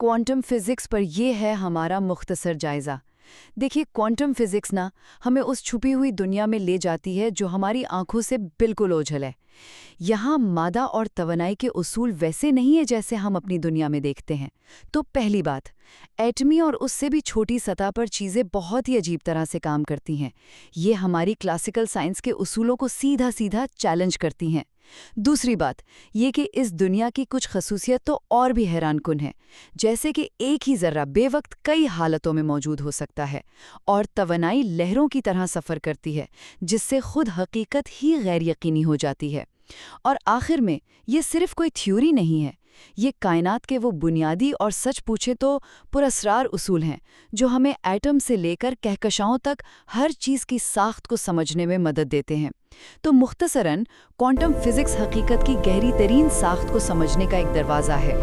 Quantum physics पर ये है हमारा मुख्तसर जायजा। देखिए, क्वांटम फिजिक्स ना हमें उस छुपी हुई दुनिया में ले जाती है जो हमारी आंखों से बिल्कुल ओझल है। यहाँ मादा और तवानाई के उसूल वैसे नहीं है जैसे हम अपनी दुनिया में देखते हैं। तो पहली बात, एटमी और उससे भी छोटी सतह पर चीज़ें बहुत ही अजीब तरह से काम करती हैं। ये हमारी क्लासिकल साइंस के उसूलों को सीधा सीधा चैलेंज करती हैं। दूसरी बात ये कि इस दुनिया की कुछ खसूसियत तो और भी हैरानकुन है, जैसे कि एक ही ज़र्रा बेवक्त कई हालतों में मौजूद हो सकता है और तवानाई लहरों की तरह सफ़र करती है, जिससे खुद हकीकत ही गैर यकीनी हो जाती है। और आखिर में ये सिर्फ कोई थ्योरी नहीं है, ये कायनात के वो बुनियादी और सच पूछे तो पुरस्रार उसूल हैं जो हमें एटम से लेकर कहकशाओं तक हर चीज़ की साख्त को समझने में मदद देते हैं। तो मुख्तसरन, क्वांटम फिजिक्स हकीकत की गहरी तरीन साख्त को समझने का एक दरवाज़ा है।